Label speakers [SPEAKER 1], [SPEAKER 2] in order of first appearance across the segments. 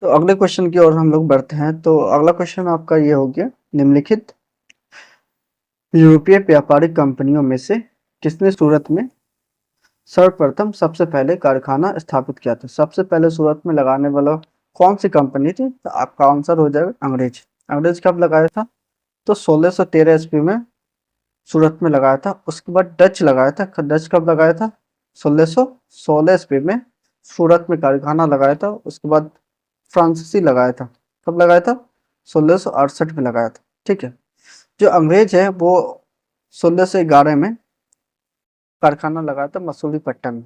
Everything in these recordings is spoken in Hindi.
[SPEAKER 1] तो अगले क्वेश्चन की ओर हम लोग बढ़ते हैं। तो अगला क्वेश्चन आपका ये हो गया, निम्नलिखित यूरोपीय व्यापारिक कंपनियों में से किसने सूरत में सर्वप्रथम सबसे पहले कारखाना स्थापित किया था? सबसे पहले सूरत में लगाने वाला कौन सी कंपनी थी? तो आपका आंसर हो जाएगा अंग्रेज। अंग्रेज कब लगाया था? तो 1613 ईस्वी में सूरत में लगाया था। उसके बाद डच लगाया था। डच कब लगाया था? 1616 ईस्वी में सूरत में कारखाना लगाया था। उसके बाद फ्रांसीसी लगाया था। कब लगाया था? 1668 में लगाया था। ठीक है। जो अंग्रेज है वो 1611 में कारखाना लगाया था मसूलीपट्टनम में,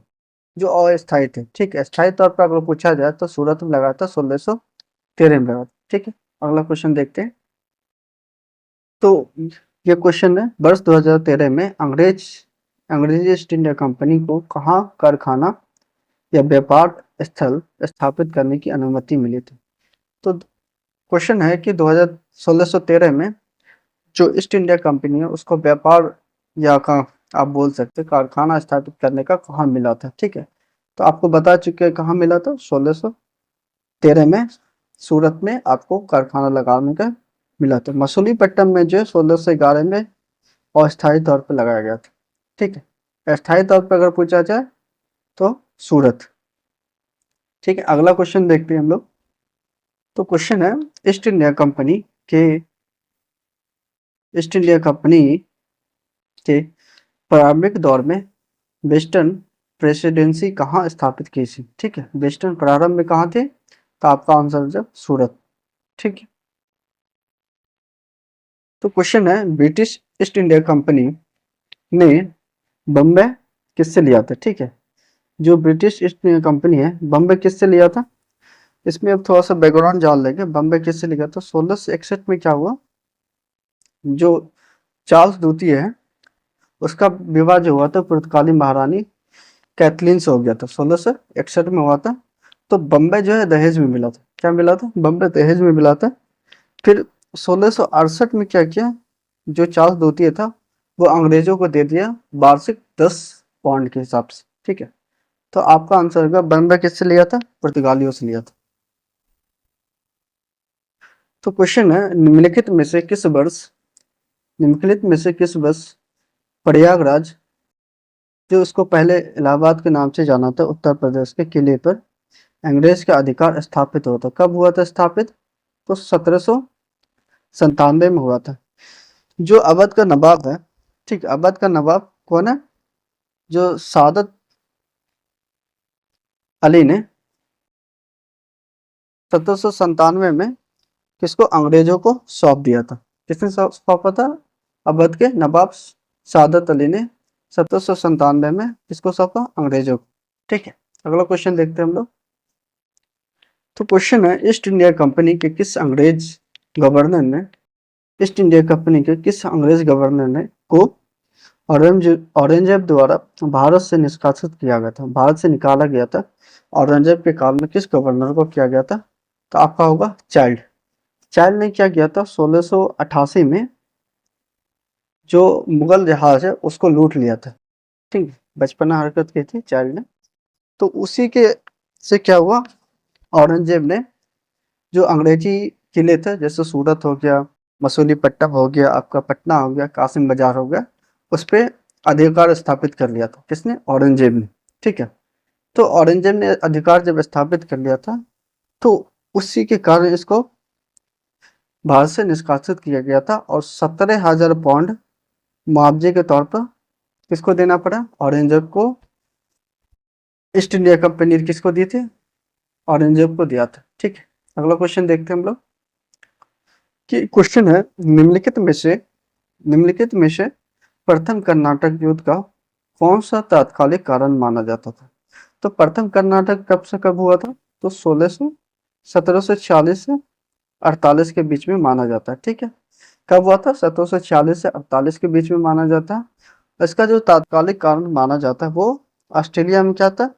[SPEAKER 1] जो अस्थायी थे। ठीक है। स्थायी तौर पर अगर पूछा जाए तो सूरत में लगाया था 1613 में लगाया था। ठीक है। अगला क्वेश्चन देखते हैं। तो ये क्वेश्चन है, वर्ष 2013 में अंग्रेजी ईस्ट इंडिया कंपनी को कहाँ कारखाना या व्यापार स्थल स्थापित करने की अनुमति मिली थी? तो क्वेश्चन है कि 1613 में जो ईस्ट इंडिया कंपनी है उसको व्यापार या का आप बोल सकते हैं कारखाना स्थापित करने का कहाँ मिला था। ठीक है। तो आपको बता चुके हैं कहाँ मिला था। 1613 में सूरत में आपको कारखाना लगाने का मिला था। मसूलीपट्टनम में जो 1611 में अस्थायी तौर पर लगाया गया था। ठीक है। अस्थायी तौर पर अगर पूछा जाए तो सूरत। ठीक है। अगला क्वेश्चन देखते हैं हम लोग। तो क्वेश्चन है, ईस्ट इंडिया कंपनी के ईस्ट इंडिया कंपनी के प्रारंभिक दौर में वेस्टर्न प्रेसिडेंसी कहाँ स्थापित की थी? ठीक है। वेस्टर्न प्रारंभ में कहाँ थे? तो आपका आंसर है सूरत। ठीक है। तो क्वेश्चन है, ब्रिटिश ईस्ट इंडिया कंपनी ने बम्बई किससे लिया था? ठीक है। जो ब्रिटिश ईस्ट इंडिया कंपनी है बम्बई किससे लिया था? इसमें अब थोड़ा सा बैकग्राउंड जान लेंगे। बम्बई किससे लिया था? 1661 में क्या हुआ, जो चार्ल्स द्वितीय है उसका विवाह जो हुआ था पुर्तगाली महारानी कैथलीन से हो गया था। 1661 में हुआ था। तो बम्बई जो है दहेज में मिला था। क्या मिला था? बम्बई दहेज में मिला था। फिर 1668 में क्या किया, जो चार्ल्स द्वितीय था वो अंग्रेजों को दे दिया वार्षिक 10 पाउंड के हिसाब से। ठीक है। तो आपका आंसर होगा बम्बई किससे लिया था? पुर्तगालियों से लिया था। तो क्वेश्चन है, निम्नलिखित में से किस वर्ष प्रयागराज, जो उसको पहले इलाहाबाद के नाम से जाना था, उत्तर प्रदेश के किले पर अंग्रेज का अधिकार स्थापित हुआ था? कब हुआ था स्थापित? तो 1797 में हुआ था। जो अवध का नवाब है, ठीक, अवध का नवाब कौन है? जो सादत अली ने 1797 में किसको, अंग्रेजों को सौंप दिया था? किसने सौंपा था? अवध के नवाब सादत अली ने 1797 में किसको सौंपा? अंग्रेजों को। ठीक है। अगला क्वेश्चन देखते हैं हम लोग। तो क्वेश्चन है, गवर्नर ने ईस्ट इंडिया कंपनी के किस अंग्रेज गवर्नर ने को औरंगजेब द्वारा भारत से निष्कासित किया गया था, भारत से निकाला गया था? औरंगजेब के काल में किस गवर्नर को किया गया था? तो आपका होगा चाइल्ड। चाइल्ड ने क्या किया था? 1688 में जो मुगल जहाज है उसको लूट लिया था। ठीक है। बचपना हरकत की थी चाइल्ड ने। तो उसी के से क्या हुआ, औरंगजेब ने जो अंग्रेजी किले थे जैसे सूरत हो गया, मसूलीपट्टनम हो गया, आपका पटना हो गया, कासिम बाजार हो गया, उस पर अधिकार स्थापित कर लिया था। किसने? औरंगजेब ने। ठीक है। तो औरंगजेब ने अधिकार जब स्थापित कर लिया था तो उसी के कारण इसको भारत से निष्कासित किया गया था और 17,000 पाउंड मुआवजे के तौर पर किसको देना पड़ा? औरंगजेब को। ईस्ट इंडिया कंपनी किसको दी थी? औरंगजेब को दिया था। ठीक है। अगला क्वेश्चन देखते हैं हम लोग कि क्वेश्चन है, निम्नलिखित में से प्रथम कर्नाटक युद्ध का कौन सा तात्कालिक कारण माना जाता था? तो प्रथम कर्नाटक कब से कब हुआ था? तो 1740 से 48 के बीच में माना जाता है। ठीक है। कब हुआ था? 1740 से 48 के बीच में माना जाता है। इसका जो तात्कालिक कारण माना जाता है वो ऑस्ट्रेलिया में क्या था,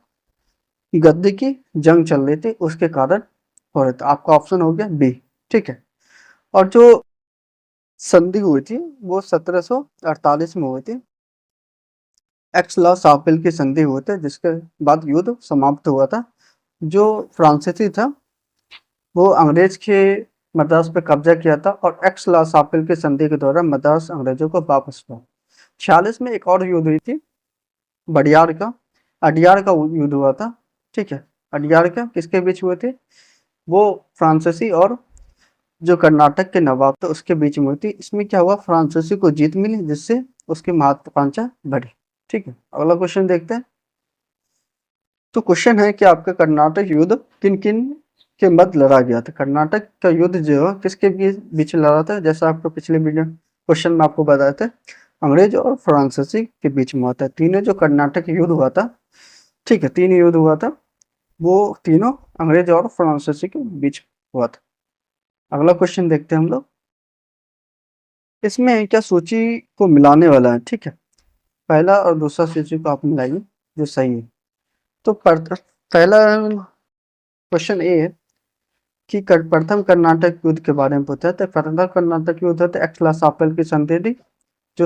[SPEAKER 1] गद्दी की जंग चल रही थी, उसके कारण हो रहा था। आपका ऑप्शन हो गया बी। ठीक है। और जो संधि हुई थी वो 1748 में हुई थी। एक्स लॉ शापिल की संधि हुई थी जिसके बाद युद्ध समाप्त हुआ था। जो फ्रांसीसी था वो अंग्रेज के मद्रास पे कब्जा किया था और एक्स ला सापिल की संधि के दौरान मद्रास अंग्रेजों को वापस हुआ। 46 में एक और युद्ध हुई थी, बडियार का, अडियार का युद्ध हुआ था। ठीक है, अडियार का किसके बीच हुए थे? वो फ्रांसीसी और जो कर्नाटक के नवाब थे उसके बीच में हुई थी। इसमें क्या हुआ, फ्रांसीसी को जीत मिली जिससे उसकी महत्वाकांक्षा बढ़ी। ठीक है, अगला क्वेश्चन देखते हैं। तो क्वेश्चन है कि आपका कर्नाटक युद्ध किन किन के मध्य लड़ा गया था? कर्नाटक का युद्ध जो है किसके बीच लड़ा था? जैसा आपको पिछले वीडियो क्वेश्चन में आपको बताया था, अंग्रेज और फ्रांसीसी के बीच में हुआ था। तीनों जो कर्नाटक युद्ध हुआ था, ठीक है, तीन युद्ध हुआ था, वो तीनों अंग्रेज और फ्रांसीसी के बीच हुआ था। अगला क्वेश्चन देखते हैं हम लोग। इसमें क्या सूची को मिलाने वाला है? ठीक है, पहला और दूसरा सूची को आप मिलाइए जो सही है। तो पहला क्वेश्चन ए है कि प्रथम कर्नाटक युद्ध के बारे में पूछा है। तो प्रथम कर्नाटक युद्ध है एक्सलासापल की संधि थी, जो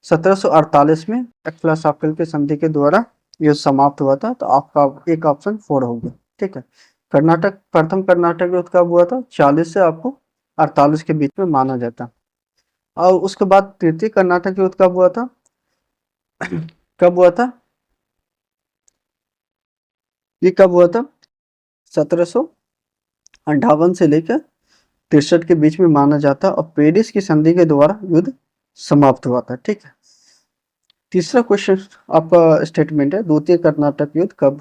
[SPEAKER 1] 1748 में एक्सलासापल की संधि के द्वारा युद्ध समाप्त हुआ था। तो आपका एक ऑप्शन 4 हो गया। ठीक है, कर्नाटक प्रथम कर्नाटक युद्ध कब हुआ था? 40 से आपको 48 के बीच में माना जाता। और उसके बाद तृतीय कर्नाटक युद्ध कब हुआ था? कब हुआ था? ये कब हुआ था? 1758 से लेकर 63 के बीच में माना जाता और पेरिस की संधि के द्वारा युद्ध समाप्त हुआ था। ठीक है, तीसरा क्वेश्चन आपका स्टेटमेंट है द्वितीय कर्नाटक युद्ध कब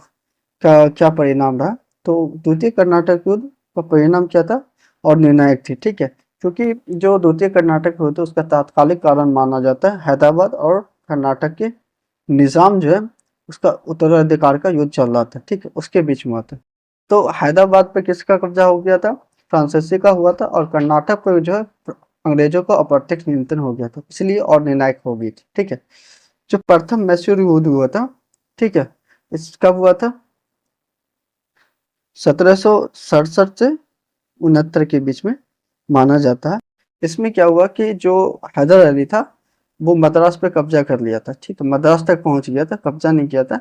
[SPEAKER 1] का क्या परिणाम रहा? तो द्वितीय कर्नाटक युद्ध का परिणाम क्या था और निर्णायक थी। ठीक है, क्योंकि जो द्वितीय कर्नाटक युद्ध उसका तात्कालिक कारण माना जाता है हैदराबाद और कर्नाटक के निजाम जो है उसका उत्तराधिकार का युद्ध चल रहा था। ठीक है, उसके बीच में हुआ था। तो हैदराबाद पे किसका कब्जा हो गया था? फ्रांसीसी का हुआ था। और कर्नाटक पे जो है अंग्रेजों का अप्रत्यक्ष नियंत्रण हो गया था, इसलिए और निर्णायक हो गई थी। ठीक है, जो प्रथम मैसूर युद्ध हुआ था, ठीक है, इस कब हुआ था? 1767 से 69 के बीच में माना जाता है। इसमें क्या हुआ कि जो हैदर अली था वो मद्रास पे कब्जा कर लिया था। ठीक है, मद्रास तक पहुंच गया था, कब्जा नहीं किया था।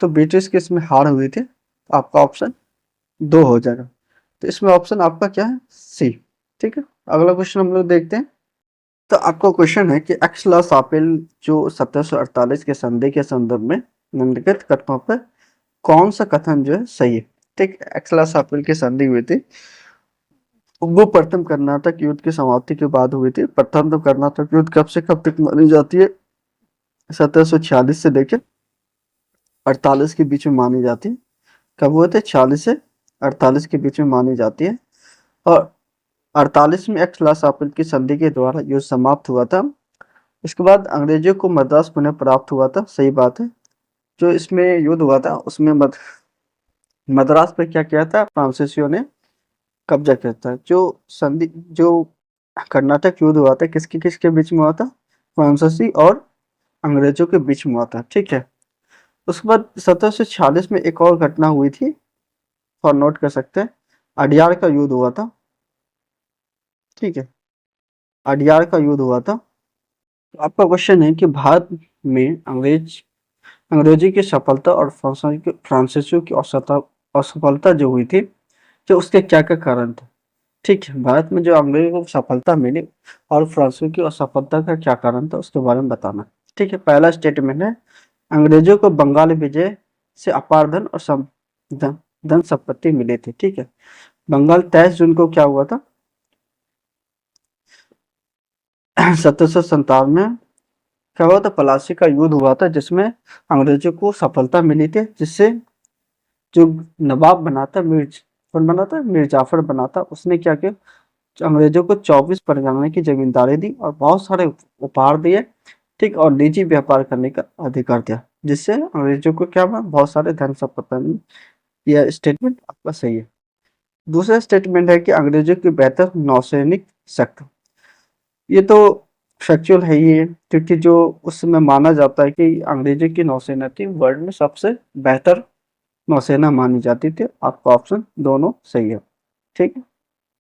[SPEAKER 1] तो ब्रिटिश की इसमें हार हुई थी। आपका ऑप्शन 2 हो जाएगा। तो इसमें ऑप्शन आपका क्या है? सी। ठीक है, अगला क्वेश्चन हम लोग देखते हैं। तो आपका क्वेश्चन है कि एक्सलासापिल जो 1748 के संधि के संदर्भ में निम्नलिखित कथनों पर कौन सा कथन जो है सही है? ठीक, एक्सलासापिल की संधि हुई थी, वो प्रथम कर्नाटक युद्ध की समाप्ति के बाद हुई थी। प्रथम कर्नाटक युद्ध कब से कब तक मानी जाती है? 1746 से लेकर 48 के बीच में मानी जाती है। कब हुए थे? 46 से 48 के बीच में मानी जाती है। और 48 में एक्सलासापिल की संधि के द्वारा युद्ध समाप्त हुआ था। इसके बाद अंग्रेजों को मद्रास पुनः प्राप्त हुआ था। सही बात है। जो इसमें युद्ध हुआ था उसमें मद्रास पे क्या किया था? फ्रांसीसियों ने कब्जा किया था। जो कर्नाटक युद्ध हुआ था किसके किसके बीच में हुआ था? फ्रांसीसी और अंग्रेजों के बीच में हुआ था। ठीक है, उसके बाद 1746 में एक और घटना हुई थी, और नोट कर सकते हैं, अडियार का युद्ध हुआ था। ठीक है, अडियार का युद्ध हुआ था। तो आपका क्वेश्चन है कि भारत में अंग्रेजी की सफलता और फ्रांसीसियों की असफलता जो हुई थी, तो उसके क्या क्या कारण थे? ठीक है, भारत में जो अंग्रेजों को सफलता मिली और फ्रांसीसियों की असफलता का क्या कारण था उसके बारे में बताना। ठीक है, पहला स्टेटमेंट है अंग्रेजों को बंगाल विजय से अपार धन और धन संपत्ति मिली थी। ठीक है, बंगाल 23 जून को क्या हुआ था? 1757 में क्या हुआ था? प्लासी का युद्ध हुआ था जिसमें अंग्रेजों को सफलता मिली थी, जिससे जो नवाब बना था कौन बना था? मीर जाफर बना था। उसने क्या किया? अंग्रेजों को 24 परगना की जमींदारी दी और बहुत सारे उपहार दिए। ठीक, और निजी व्यापार करने का अधिकार दिया, जिससे अंग्रेजों को क्या हुआ? बहुत सारे धन संपत्ति मिली। यह स्टेटमेंट आपका सही है। दूसरा स्टेटमेंट है कि अंग्रेजों की बेहतर नौसैनिक शक्ति। ये तो फैक्चुअल है ही है, क्योंकि जो उस समय माना जाता है कि अंग्रेजों की नौसेना थी वर्ल्ड में सबसे बेहतर नौसेना मानी जाती थी। आपका ऑप्शन दोनों सही है। ठीक है,